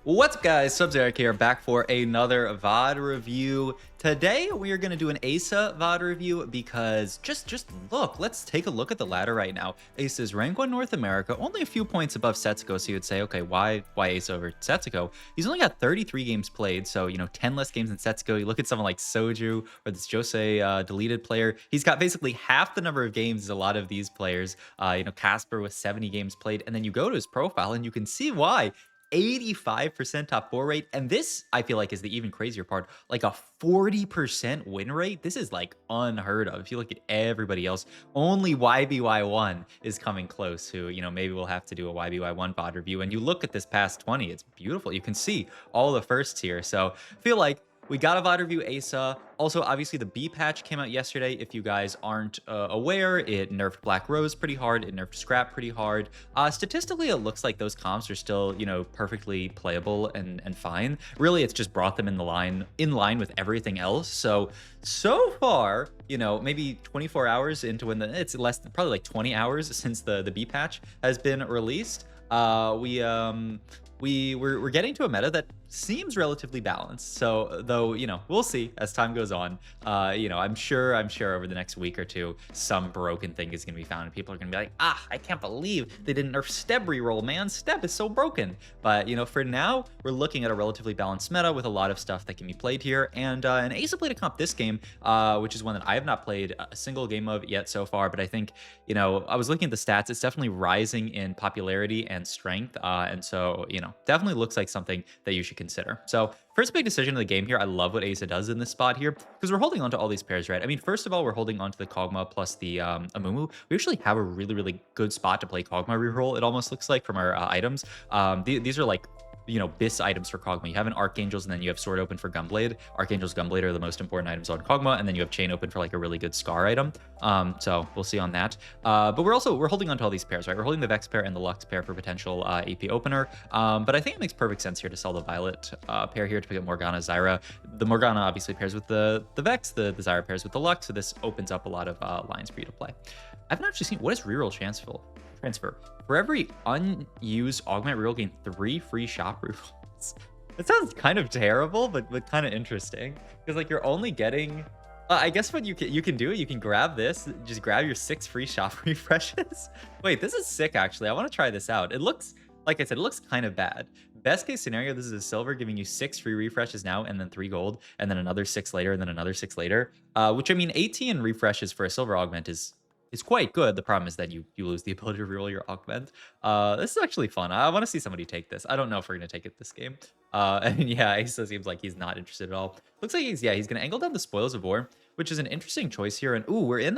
What's up, guys? Sub-Zeric here, back for another VOD review. Today we are going to do an Aesah VOD review because just look, let's take a look at the ladder right now. Aesah is rank 1 North America, only a few points above Setsuko, so you would say, okay, why Aesah over Setsuko? He's only got 33 games played, so 10 less games than Setsuko. You look at someone like Soju or this Jose deleted player, he's got basically half the number of games as a lot of these players. Casper with 70 games played, and then you go to his profile and you can see why. 85% top 4 rate, and this I feel like is the even crazier part, like a 40% win rate. This is like unheard of. If you look at everybody else, only YBY1 is coming close, who maybe we'll have to do a YBY1 VOD review. And you look at this past 20, it's beautiful. You can see all the firsts here, so I feel like we got a VOD review Aesah. Also, obviously, the B patch came out yesterday. If you guys aren't aware, it nerfed Black Rose pretty hard. It nerfed Scrap pretty hard. Statistically, it looks like those comps are still, perfectly playable and fine. Really, it's just brought them in line with everything else. So far, maybe 24 hours into when it's less than probably like 20 hours since the B patch has been released. We're getting to a meta that seems relatively balanced. So though, we'll see as time goes on. I'm sure over the next week or two, some broken thing is going to be found and people are going to be like, I can't believe they didn't nerf Steb reroll, man. Steb is so broken. But, for now, we're looking at a relatively balanced meta with a lot of stuff that can be played here. And Aesah played a comp this game, which is one that I have not played a single game of yet so far. But I think, I was looking at the stats. It's definitely rising in popularity and strength. And so, definitely looks like something that you should consider. So first big decision of the game here. I love what Aesah does in this spot here because we're holding on to all these pairs, right? I mean, first of all, we're holding on to the Kog'Maw plus the Amumu. We actually have a really, really good spot to play Kog'Maw reroll, it almost looks like, from our items. These are like BIS items for Kog'Maw. You have an Archangels, and then you have Sword open for Gunblade. Archangels, Gunblade are the most important items on Kog'Maw, and then you have Chain open for like a really good Scar item. So we'll see on that. But we're holding on to all these pairs, right? We're holding the Vex pair and the Lux pair for potential AP opener. But I think it makes perfect sense here to sell the Violet pair here to pick up Morgana, Zyra. The Morgana obviously pairs with the Vex, the Zyra pairs with the Lux, so this opens up a lot of lines for you to play. I've not actually seen, what is reroll transfer? For every unused augment reroll, gain 3 free shop rerolls. That sounds kind of terrible, but kind of interesting, because like you're only getting I guess what you can do, you can grab this, just grab your 6 free shop refreshes. Wait, this is sick, actually. I want to try this out. It looks, like I said, it looks kind of bad. Best case scenario, this is a silver giving you 6 free refreshes now, and then 3 gold, and then another 6 later, and then another 6 later. Which, I mean, 18 refreshes for a silver augment is quite good. The problem is that you lose the ability to reroll your augment. This is actually fun. I want to see somebody take this. I don't know if we're going to take it this game. And yeah, Aesah seems like he's not interested at all. Looks like he's going to angle down the Spoils of War, which is an interesting choice here. And ooh, we're in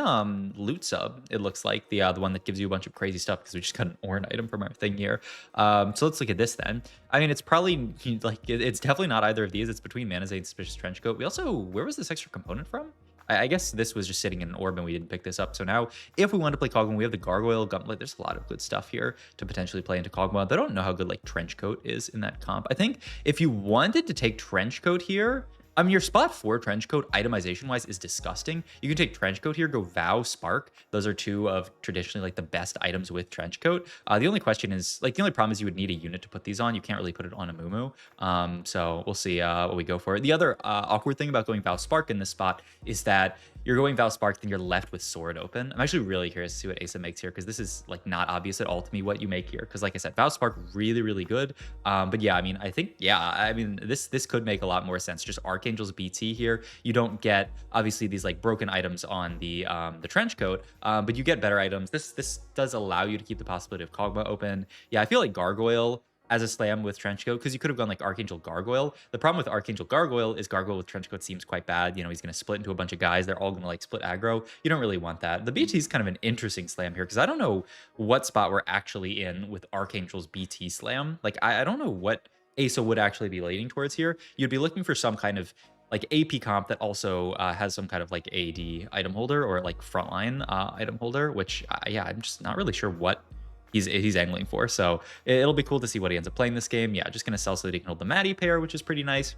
loot sub, it looks like, the one that gives you a bunch of crazy stuff, because we just got an Ornn item from our thing here. So let's look at this then. I mean, it's probably like, it's definitely not either of these. It's between Manazade and Suspicious Trenchcoat. We also, where was this extra component from? I guess this was just sitting in an orb and we didn't pick this up. So now, if we want to play Kog'Maw, we have the Gargoyle, Gunblade. There's a lot of good stuff here to potentially play into Kog'Maw. I don't know how good like Trenchcoat is in that comp. I think if you wanted to take Trenchcoat here, I mean, your spot 4 Trenchcoat, itemization-wise, is disgusting. You can take Trenchcoat here, go Vow, Spark. Those are 2 of traditionally, like, the best items with Trenchcoat. The only question is, like, the only problem is you would need a unit to put these on. You can't really put it on a Mumu. So we'll see what we go for. The other awkward thing about going Vow, Spark in this spot is that you're going Vow Spark, then you're left with Sword open. I'm actually really curious to see what Aesah makes here, because this is like not obvious at all to me what you make here. Because like I said, Vow Spark, really, really good. But yeah, I mean, I think, yeah, I mean, this could make a lot more sense. Just Archangel's BT here. You don't get, obviously, these like broken items on the trench coat, but you get better items. This does allow you to keep the possibility of Kog'Maw open. Yeah, I feel like Gargoyle as a slam with Trenchcoat, because you could have gone like Archangel Gargoyle. The problem with Archangel Gargoyle is Gargoyle with Trenchcoat seems quite bad. He's going to split into a bunch of guys. They're all going to like split aggro. You don't really want that. The BT is kind of an interesting slam here, because I don't know what spot we're actually in with Archangel's BT slam. Like, I don't know what Aesah would actually be leaning towards here. You'd be looking for some kind of like AP comp that also has some kind of like AD item holder, or like frontline item holder, which yeah, I'm just not really sure what he's angling for. So it'll be cool to see what he ends up playing this game. Yeah, just gonna sell so that he can hold the Maddie pair, which is pretty nice.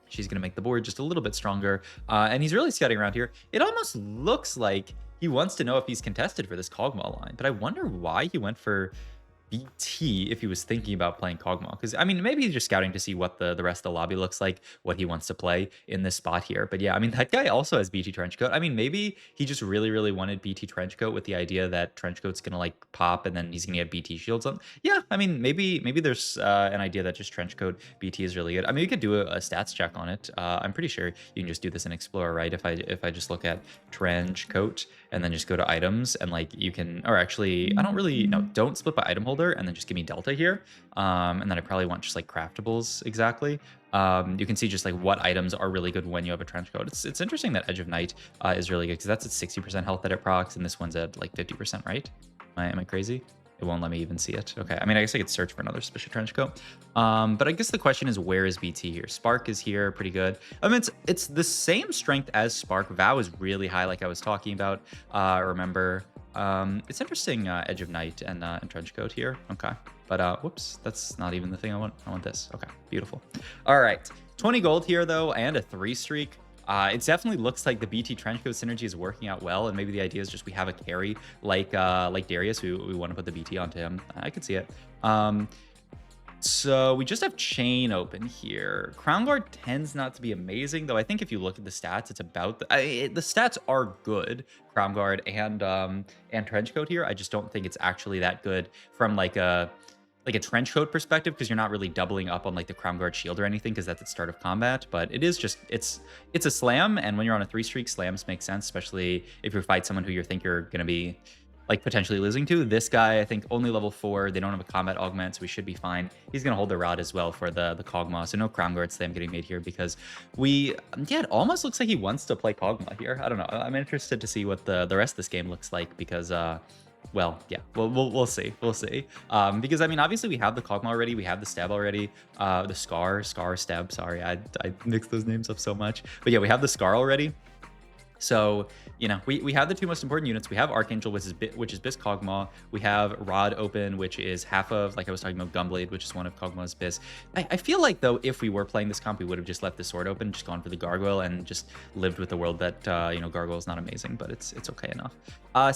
She's gonna make the board just a little bit stronger, and he's really scouting around here. It almost looks like he wants to know if he's contested for this Kog'Maw line, but I wonder why he went for BT if he was thinking about playing Kog'Maw. Because, I mean, maybe he's just scouting to see what the rest of the lobby looks like, what he wants to play in this spot here. But yeah, I mean, that guy also has BT Trenchcoat. I mean, maybe he just really, really wanted BT Trenchcoat with the idea that Trenchcoat's going to like pop and then he's going to get BT shields on. Yeah, I mean, maybe there's an idea that just Trenchcoat BT is really good. I mean, you could do a stats check on it. I'm pretty sure you can just do this in Explorer, right? If I just look at Trenchcoat and then just go to items and like you can, or actually, I don't really, no, don't split by item holder and then just give me delta here. And then I probably want just like craftables exactly. You can see just like what items are really good when you have a trench coat. It's interesting that Edge of Night is really good because that's at 60% health that it procs and this one's at like 50%, right? Am I crazy? It won't let me even see it. Okay, I mean, I guess I could search for another special trench coat. But I guess the question is, where is BT here? Spark is here, pretty good. I mean, it's the same strength as Spark. Vow is really high, like I was talking about. Remember, it's interesting, Edge of Night and trench coat here. Okay, but whoops, that's not even the thing I want. I want this. Okay, beautiful. All right, 20 gold here though, and a 3 streak. It definitely looks like the BT Trenchcoat synergy is working out well, and maybe the idea is just we have a carry like Darius, who we want to put the BT onto him. I could see it. So we just have Chain open here. Crown Guard tends not to be amazing, though. I think if you look at the stats, it's about the stats are good. Crown Guard and Trenchcoat here. I just don't think it's actually that good from like a trench coat perspective, because you're not really doubling up on like the crown guard shield or anything, because that's at start of combat. But it is just it's a slam, and when you're on a 3 streak, slams make sense, especially if you fight someone who you think you're gonna be like potentially losing to. This guy, I think, only level 4. They don't have a combat augment, so we should be fine. He's gonna hold the rod as well for the Kog'Maw, so no crown guard slam getting made here, because it almost looks like he wants to play Kog'Maw here. I don't know. I'm interested to see what the rest of this game looks like, because well, yeah, we'll see. We'll see. Because, I mean, obviously we have the Kog'Maw already. We have the Stab already. The Scar, Stab. Sorry, I mixed those names up so much. But yeah, we have the Scar already. So, you know, we have the 2 most important units. We have Archangel, which is Bis Kog'Maw. We have Rod open, which is half of, like I was talking about, Gunblade, which is one of Kog'Maw's Bis. I feel like, though, if we were playing this comp, we would have just left the sword open, just gone for the Gargoyle, and just lived with the world that, you know, Gargoyle is not amazing, but it's okay enough.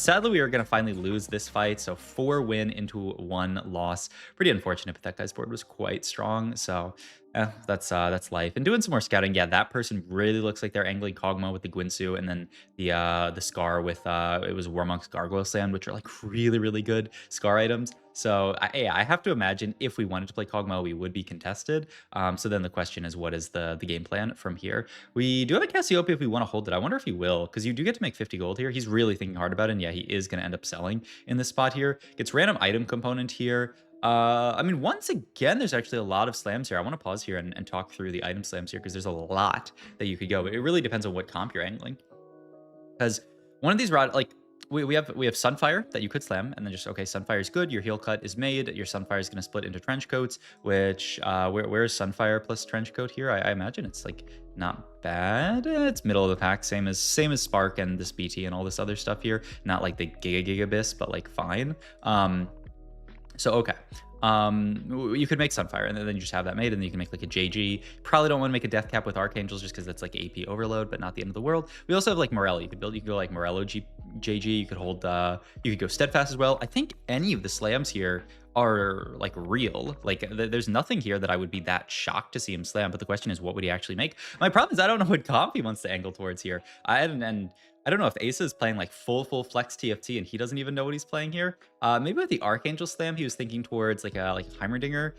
Sadly, we are going to finally lose this fight, so 4 win into 1 loss. Pretty unfortunate, but that guy's board was quite strong, so that's life. And doing some more scouting, yeah, that person really looks like they're angling Kog'Maw with the Gwynsu, and then the Scar with it was Warmonk's Gargoyle Sand, which are like really, really good Scar items. So I have to imagine if we wanted to play Kog'Maw, we would be contested. So then the question is, what is the game plan from here? We do have a Cassiopeia if we want to hold it. I wonder if he will, because you do get to make 50 gold here. He's really thinking hard about it, and yeah, he is going to end up selling in this spot here. Gets random item component here. I mean, once again, there's actually a lot of slams here. I want to pause here and talk through the item slams here, because there's a lot that you could go. It really depends on what comp you're angling. Because one of these rod, like we have Sunfire that you could slam, and then just, okay, Sunfire is good. Your heal cut is made. Your Sunfire is going to split into trench coats, which where is Sunfire plus trench coat here? I imagine it's like not bad. It's middle of the pack, same as Spark and this BT and all this other stuff here. Not like the Giga Abyss, but like fine. So, okay. You could make Sunfire, and then you just have that made, and then you can make like a JG. Probably don't want to make a Death Cap with Archangels, just because that's like AP overload, but not the end of the world. We also have like Morello. You could go like Morello JG. You could hold, you could go Steadfast as well. I think any of the slams here are like real. Like there's nothing here that I would be that shocked to see him slam, but the question is, what would he actually make? My problem is I don't know what comp he wants to angle towards here. I don't know if Aesah is playing like full flex TFT and he doesn't even know what he's playing here. Maybe with the Archangel slam, he was thinking towards like a Heimerdinger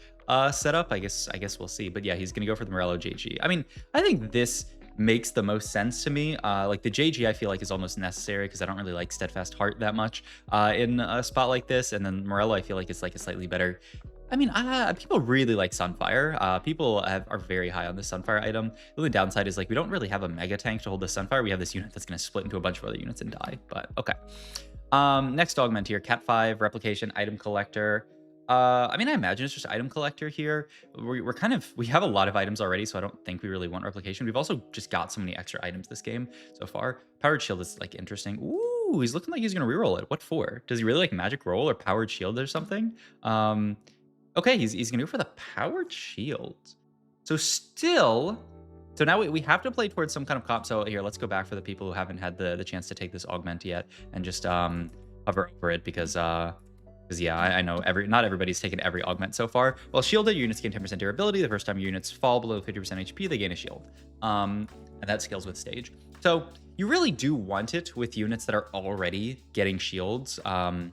setup. I guess we'll see. But yeah, he's gonna go for the Morello JG. I mean, I think this makes the most sense to me. Like the JG, I feel like is almost necessary, because I don't really like Steadfast Heart that much in a spot like this. And then Morello, I feel like it's like a slightly better. I mean, people really like Sunfire. People are very high on the Sunfire item. The only downside is like we don't really have a mega tank to hold the Sunfire. We have this unit that's going to split into a bunch of other units and die. But okay. Next augment here, Cat 5 replication item collector. I mean, I imagine it's just item collector here. We have a lot of items already, so I don't think we really want replication. We've also just got so many extra items this game so far. Powered shield is like interesting. Ooh, he's looking like he's gonna reroll it. What for? Does he really like magic roll or powered shield or something? Okay, he's gonna go for the powered shield. So now we have to play towards some kind of comp. So here, let's go back for the people who haven't had the chance to take this augment yet, and just hover over it, because Because yeah, I know not everybody's taken every augment so far. Well, shielded units gain 10% durability. The first time units fall below 50% HP, they gain a shield. And that scales with stage. So you really do want it with units that are already getting shields. I've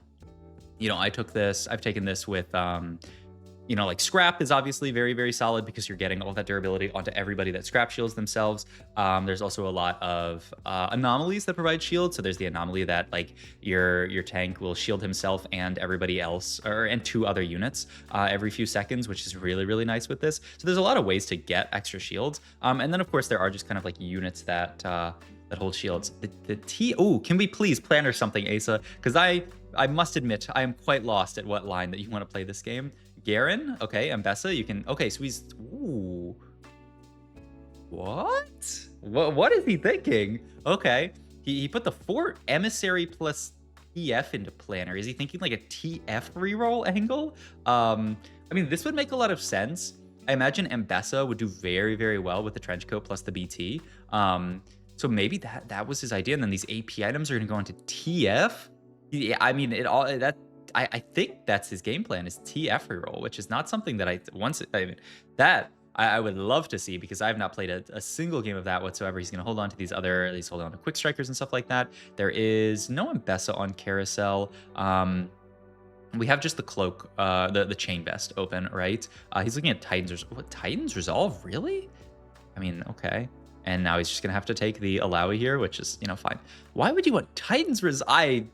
taken this with like Scrap is obviously very, very solid because you're getting all that durability onto everybody that Scrap shields themselves. There's also a lot of anomalies that provide shields. So there's the anomaly that like your tank will shield himself and everybody else, and 2 other units every few seconds, which is really, really nice with this. So there's a lot of ways to get extra shields. And then of course there are just kind of like units that hold shields. Can we please plan or something, Aesah? Because I must admit I am quite lost at what line that you want to play this game. Garen, okay, Aesah, you can, okay, so he's, ooh. What is he thinking? Okay, he put the 4 emissary plus TF into planner. Is he thinking like a TF reroll angle? I mean, this would make a lot of sense. I imagine Aesah would do very, very well with the trench coat plus the BT. So maybe that was his idea, and then these AP items are gonna go into TF. Yeah, I mean, I think that's his game plan is TF reroll, which is not something that I would love to see because I have not played a single game of that whatsoever. He's going to hold on to he's holding on to quick strikers and stuff like that. There is no Aesah on carousel. We have just the cloak, the chain vest open, right? He's looking at Titan's Resolve, really? I mean, okay. And now he's just going to have to take the Alawi here, which is, fine. Why would you want Titan's Resolve?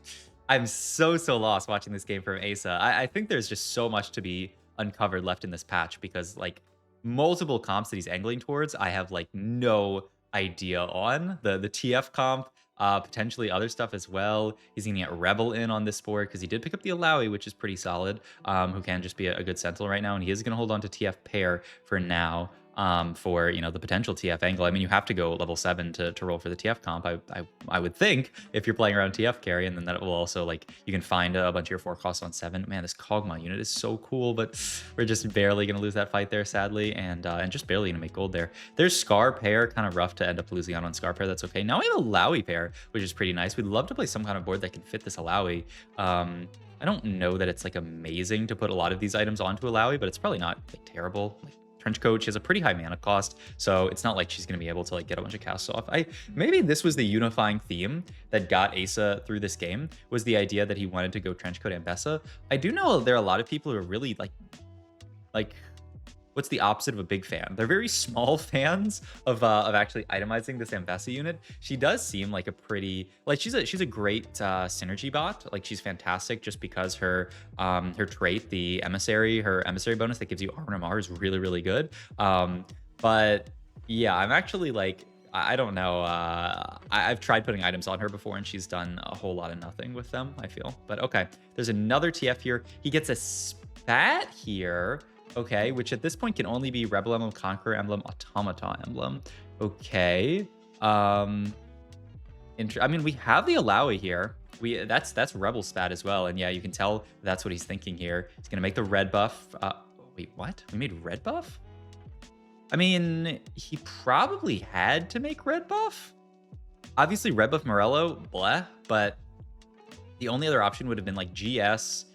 I'm so lost watching this game from Aesah. I think there's just so much to be uncovered left in this patch because like multiple comps that he's angling towards, I have like no idea on. The TF comp, potentially other stuff as well. He's gonna get Rebel in on this board because he did pick up the Alawi, which is pretty solid, who can just be a good Sentinel right now, and he is gonna hold on to TF pair for now. For the potential TF angle. I mean, you have to go level 7 to roll for the TF comp. I would think if you're playing around TF carry, and then that will also like you can find a bunch of your 4 costs on 7. Man, this Kog'Maw unit is so cool, but we're just barely gonna lose that fight there, sadly, and just barely gonna make gold there. There's Scar pair, kind of rough to end up losing out on Scar pair. That's okay. Now we have a Alawi pair, which is pretty nice. We'd love to play some kind of board that can fit this Alawi. I don't know that it's like amazing to put a lot of these items onto Alawi, but it's probably not like terrible. Like, Trench Coat, she has a pretty high mana cost, so it's not like she's going to be able to like get a bunch of casts off. Maybe this was the unifying theme that got Aesah through this game, was the idea that he wanted to go Trench Coat and Aesah. I do know there are a lot of people who are really like what's the opposite of a big fan? They're very small fans of actually itemizing this Aesah unit. She does seem like a pretty, like she's a great synergy bot. Like she's fantastic just because her trait, the emissary, her emissary bonus that gives you RMR is really, really good. But yeah, I'm actually like, I don't know. I've tried putting items on her before and she's done a whole lot of nothing with them, I feel. But okay, there's another TF here. He gets a spat here. Okay, which at this point can only be Rebel Emblem, Conqueror Emblem, Automata Emblem. Okay. I mean, we have the Alawi here. That's Rebel Spat as well. And yeah, you can tell that's what he's thinking here. He's going to make the red buff. Wait, what? We made red buff? I mean, he probably had to make red buff. Obviously, red buff Morello, blah. But the only other option would have been like GS,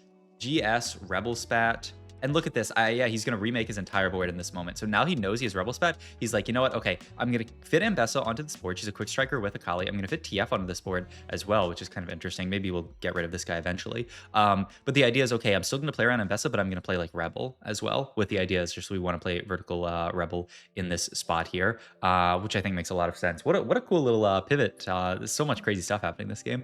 Rebel Spat. And look at this. Yeah, he's going to remake his entire board in this moment. So now he knows he has Rebel Spat. He's like, you know what? Okay, I'm going to fit Aesah onto this board. She's a quick striker with Akali. I'm going to fit TF onto this board as well, which is kind of interesting. Maybe we'll get rid of this guy eventually. But the idea is, okay, I'm still going to play around Aesah, but I'm going to play like Rebel as well. With the idea is just we want to play vertical Rebel in this spot here, which I think makes a lot of sense. What a cool little pivot. There's so much crazy stuff happening in this game.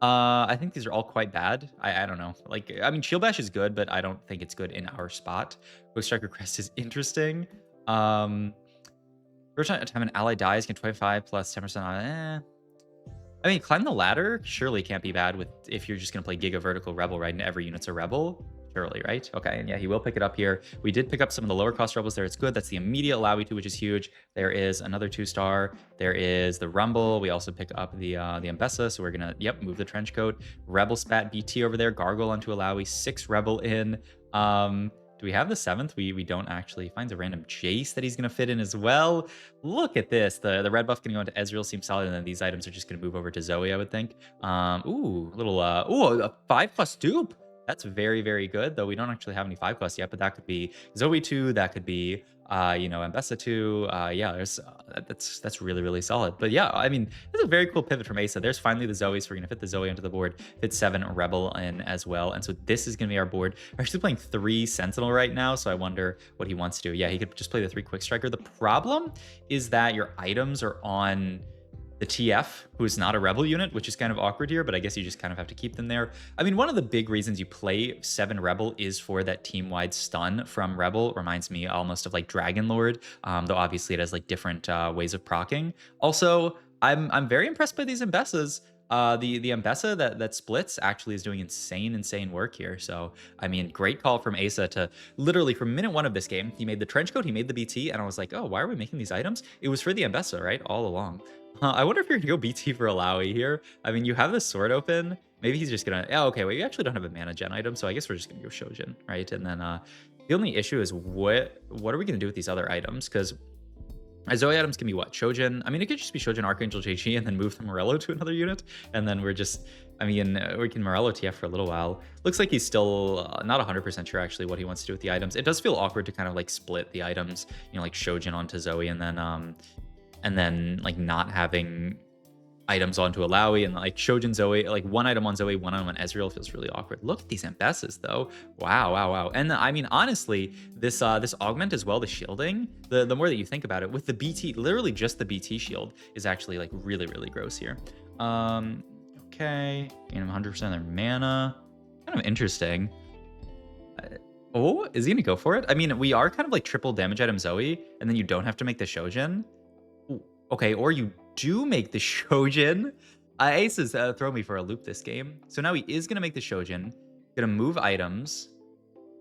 I think these are all quite bad. I don't know. Like, I mean, Shield Bash is good, but I don't think it's good in our spot. Quick Striker Crest is interesting. First time an ally dies, get 25 plus 10% on it. I mean, Climb the Ladder surely can't be bad with if you're just going to play Giga Vertical Rebel, right? And every unit's a Rebel. Surely, right? Okay, and yeah, he will pick it up here. We did pick up some of the lower cost rebels there. It's good. That's the immediate Alawi 2, which is huge. There is another 2-star. There is the Rumble. We also pick up the Aesah, so we're gonna, move the trench coat. Rebel Spat BT over there. Gargle onto Alawi. 6 Rebel in. Do we have the 7th? We don't actually. Finds a random Jace that he's gonna fit in as well. Look at this. The red buff gonna go into Ezreal seems solid, and then these items are just gonna move over to Zoe, I would think. Ooh, little a 5+ dupe. That's very, very good, though we don't actually have any 5 quests yet, but that could be Zoe 2, that could be, Ambessa 2. Yeah, that's really, really solid. But yeah, I mean, it's a very cool pivot from Aesah. There's finally the Zoe, so we're gonna fit the Zoe onto the board, fit 7 Rebel in as well. And so this is gonna be our board. We're actually playing 3 Sentinel right now, so I wonder what he wants to do. Yeah, he could just play the 3 Quick Striker. The problem is that your items are on the TF, who is not a rebel unit, which is kind of awkward here, but I guess you just kind of have to keep them there. I mean, one of the big reasons you play 7 rebel is for that team-wide stun from rebel. Reminds me almost of like Dragon Lord, though obviously it has like different ways of proccing. Also, I'm very impressed by these Ambessas. The Ambessa that splits actually is doing insane work here. So I mean, great call from Aesah to literally from minute 1 of this game. He made the trench coat, he made the BT, and I was like, oh, why are we making these items? It was for the Ambessa, right? All along. I wonder if you're gonna go BT for Alawi here. I mean, you have the sword open. Maybe he's just gonna. Yeah, okay. Well, you actually don't have a mana gen item, so I guess we're just gonna go Shojin, right? And then the only issue is what are we gonna do with these other items? Because Zoe items can be what? Shojin. I mean, it could just be Shojin, Archangel, JG, and then move the Morello to another unit, and then we're just. I mean, we can Morello TF for a little while. Looks like he's still not 100% sure actually what he wants to do with the items. It does feel awkward to kind of like split the items, like Shojin onto Zoe, and then like not having items onto Alawi and like Shojin Zoe, like one item on Zoe, one item on Ezreal feels really awkward. Look at these Ambessas though. Wow. And I mean, honestly, this augment as well, the shielding, the more that you think about it, with the BT, literally just the BT shield is actually like really, really gross here. Okay, gain 100% of their mana. Kind of interesting. Oh, is he gonna go for it? I mean, we are kind of like triple damage item Zoe, and then you don't have to make the Shojin. Okay, or you do make the Shojin. Ace is throwing me for a loop this game. So now he is going to make the Shojin. Going to move items.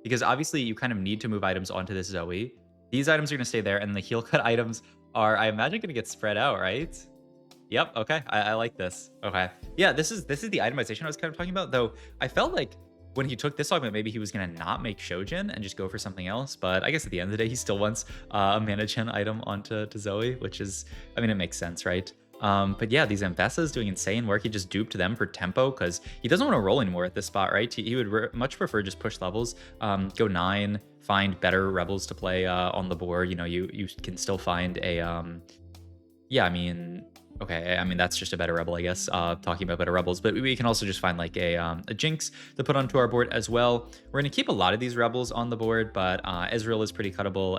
Because obviously you kind of need to move items onto this Zoe. These items are going to stay there. And the heal cut items are, I imagine, going to get spread out, right? Yep, okay. I like this. Okay. Yeah, this is the itemization I was kind of talking about. Though I felt like when he took this augment, maybe he was going to not make Shojin and just go for something else. But I guess at the end of the day, he still wants a mana gen item onto Zoe, which is, I mean, it makes sense, right? But yeah, these Ambessas doing insane work. He just duped them for tempo because he doesn't want to roll anymore at this spot, right? He would much prefer just push levels, go 9, find better rebels to play on the board. You can still find a, yeah, I mean, okay, I mean, that's just a better rebel, I guess, talking about better rebels. But we can also just find like a Jinx to put onto our board as well. We're going to keep a lot of these rebels on the board, but Ezreal is pretty cuttable,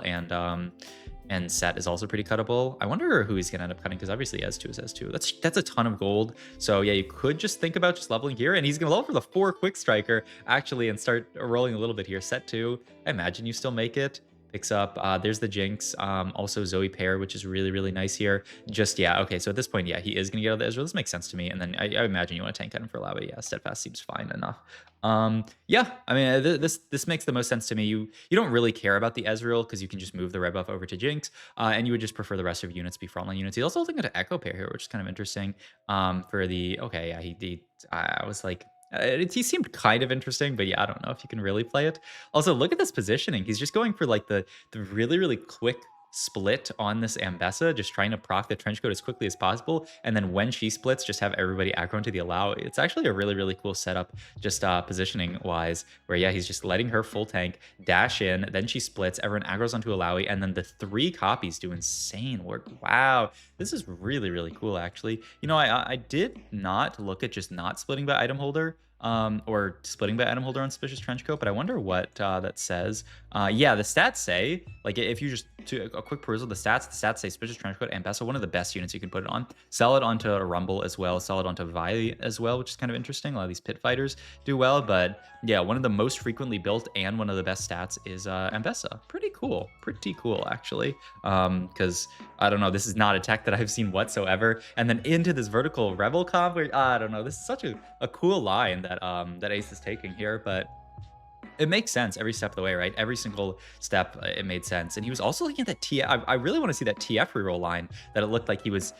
and Set is also pretty cuttable. I wonder who he's going to end up cutting, because obviously S2 is S2. That's a ton of gold. So yeah, you could just think about just leveling here, and he's going to level for the 4 Quick Striker, actually, and start rolling a little bit here. Set 2, I imagine you still make it. Picks up, there's the Jinx, also Zoe pair, which is really, really nice here. Just, yeah, okay, so at this point, yeah, he is going to get out of the Ezreal. This makes sense to me. And then I imagine you want to tank item for Alawi. Yeah, Steadfast seems fine enough. Yeah, I mean, this makes the most sense to me. You don't really care about the Ezreal because you can just move the red buff over to Jinx, and you would just prefer the rest of your units be frontline units. He's also looking at an Echo pair here, which is kind of interesting. For the, okay, yeah, I was like, he seemed kind of interesting, but yeah, I don't know if you can really play it. Also, look at this positioning. He's just going for like the really, really quick split on this Ambessa, just trying to proc the trench coat as quickly as possible. And then when she splits, just have everybody aggro into the allow. It's actually a really, really cool setup, just positioning wise, where yeah, he's just letting her full tank dash in, then she splits, everyone aggroes onto Alawi, and then the 3 copies do insane work. Wow, this is really, really cool, actually. I did not look at just not splitting by item holder, or splitting by item holder on Suspicious Trenchcoat, but I wonder what that says. Yeah, the stats say, like, if you just do a quick perusal, the stats say Suspicious Trenchcoat and Ambessa, one of the best units you can put it on. Sell it onto a Rumble as well, sell it onto Vi as well, which is kind of interesting. A lot of these pit fighters do well, but yeah, one of the most frequently built and one of the best stats is Ambessa. Pretty cool, actually. Because I don't know, this is not a tech that I've seen whatsoever. And then into this vertical Rebel comp, where I don't know, this is such a cool line that Ace is taking here, but it makes sense every step of the way, right? Every single step, it made sense. And he was also looking at that TF. I really want to see that TF reroll line that it looked like he was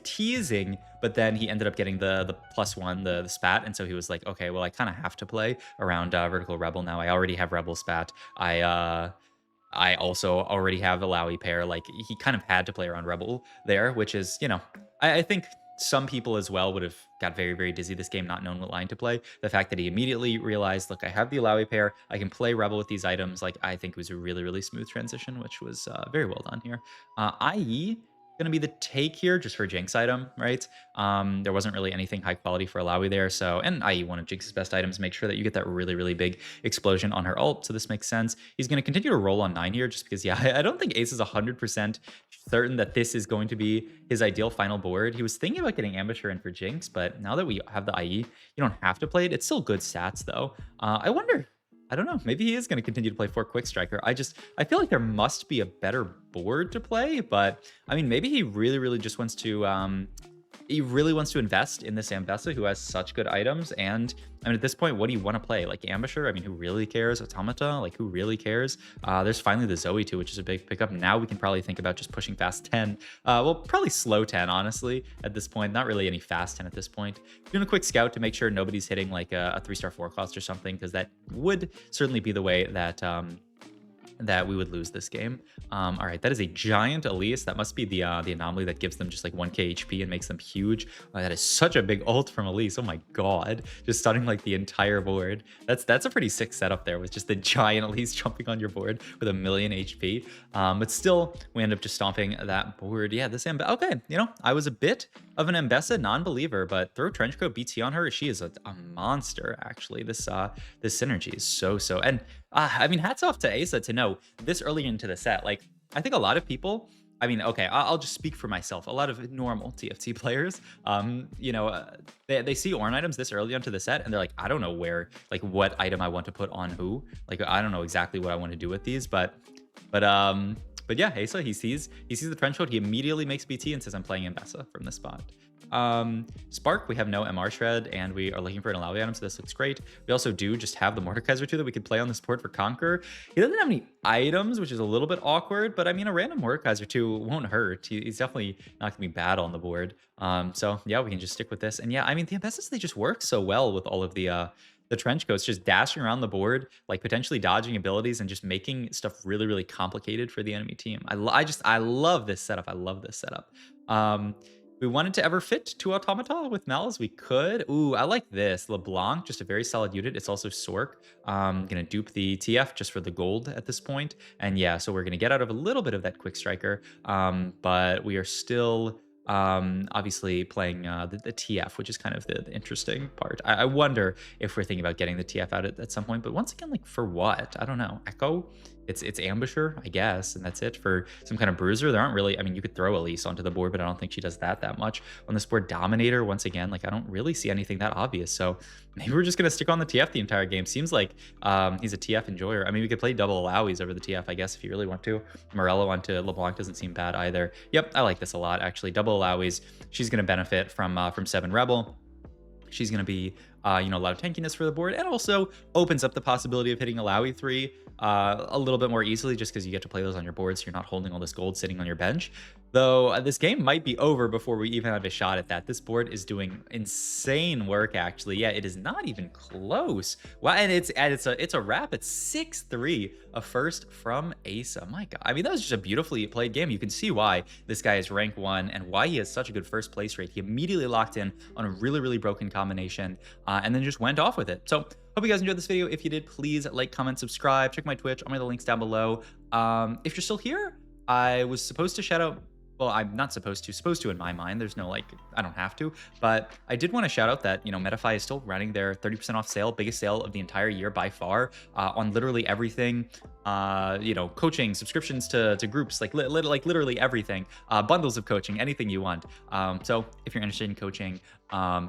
teasing, but then he ended up getting the +1, the spat. And so he was like, okay, well, I kind of have to play around Vertical Rebel now. I already have Rebel spat. I also already have Alawi pair. Like, he kind of had to play around Rebel there, which is, I think some people as well would have got very, very dizzy this game, not knowing what line to play. The fact that he immediately realized, look, I have the Alawi pair. I can play Rebel with these items. Like, I think it was a really, really smooth transition, which was very well done here. IE going to be the take here just for Jinx item, right? There wasn't really anything high quality for Alawi there. So, and IE, one of Jinx's best items, make sure that you get that really, really big explosion on her ult. So this makes sense. He's going to continue to roll on 9 here just because, yeah, I don't think Ace is 100% certain that this is going to be his ideal final board. He was thinking about getting Ambusher in for Jinx, but now that we have the IE, you don't have to play it. It's still good stats, though. I wonder, I don't know, maybe he is going to continue to play 4 Quick Striker. I feel like there must be a better board to play, but I mean, maybe he really, really just wants to invest in this Ambessa who has such good items. And I mean, at this point, what do you want to play? Like Ambusher? I mean, who really cares? Automata? Like, who really cares? There's finally the Zoe too, which is a big pickup. Now we can probably think about just pushing fast 10. Well, probably slow 10, honestly, at this point. Not really any fast 10 at this point. Doing a quick scout to make sure nobody's hitting like a 3-star 4 cost or something, because that would certainly be the way that that we would lose this game. All right, that is a giant Elise. That must be the anomaly that gives them just like 1k HP and makes them huge. That is such a big ult from Elise. Oh my god, just stunning like the entire board. That's a pretty sick setup there with just the giant Elise jumping on your board with 1,000,000 HP. But still, we end up just stomping that board. Yeah, this okay. You know, I was a bit of an Ambessa non-believer, but throw Trenchcoat BT on her. She is a monster. Actually, this synergy is so. And I mean, hats off to Aesah to know this early into the set. Like, I think a lot of people, I mean, okay, I'll just speak for myself. A lot of normal TFT players, you know, they see Ornn items this early onto the set, and they're like, I don't know where, like, what item I want to put on who. Like, I don't know exactly what I want to do with these, but yeah, Aesah, he sees the trench coat, he immediately makes BT and says, I'm playing Ambessa from this spot. Spark, we have no MR shred, and we are looking for an Alawi item, so this looks great. We also do just have the Mordekaiser too that we could play on this board for Conquer. He doesn't have any items, which is a little bit awkward, but I mean, a random Mordekaiser too won't hurt. He's definitely not gonna be bad on the board. So yeah, we can just stick with this. And yeah, I mean, the Ambessas, they just work so well with all of the trench coats, just dashing around the board, like potentially dodging abilities and just making stuff really, really complicated for the enemy team. I love this setup. I love this setup. We wanted to ever fit 2 Automata with Mal's. We could. Ooh, I like this. LeBlanc, just a very solid unit. It's also Sork. Gonna dupe the TF just for the gold at this point. And yeah, so we're gonna get out of a little bit of that Quick Striker, but we are still obviously playing the TF, which is kind of the interesting part. I wonder if we're thinking about getting the TF out at some point, but once again, like, for what? I don't know. Echo? It's Ambusher, I guess, and that's it. For some kind of bruiser, there aren't really, I mean, you could throw Elise onto the board, but I don't think she does that much. On this board, Dominator, once again, like, I don't really see anything that obvious, so maybe we're just going to stick on the TF the entire game. Seems like he's a TF enjoyer. I mean, we could play double Alawies over the TF, I guess, if you really want to. Morello onto LeBlanc doesn't seem bad either. Yep, I like this a lot, actually. Double Alawies, she's going to benefit from 7 Rebel. She's going to be, you know, a lot of tankiness for the board, and also opens up the possibility of hitting Alawi 3 a little bit more easily, just because you get to play those on your board, so you're not holding all this gold sitting on your bench. Though this game might be over before we even have a shot at that. This board is doing insane work, actually. Yeah, it is not even close. Wow, and it's a wrap. It's 6-3, a first from Aesah. My God, I mean, that was just a beautifully played game. You can see why this guy is rank 1 and why he has such a good first place rate. He immediately locked in on a really, really broken combination, and then just went off with it. So hope you guys enjoyed this video. If you did, please like, comment, subscribe, check my Twitch. I'll make the links down below. If you're still here, I was supposed to shout out, well, I'm not supposed to in my mind. There's no, like, I don't have to, but I did want to shout out that, you know, Metafy is still running their 30% off sale, biggest sale of the entire year by far, on literally everything, you know, coaching, subscriptions to groups, like literally everything, bundles of coaching, anything you want. So if you're interested in coaching,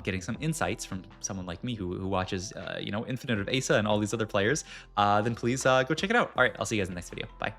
getting some insights from someone like me who watches, you know, Infinite of Aesah and all these other players, then please go check it out. All right, I'll see you guys in the next video. Bye.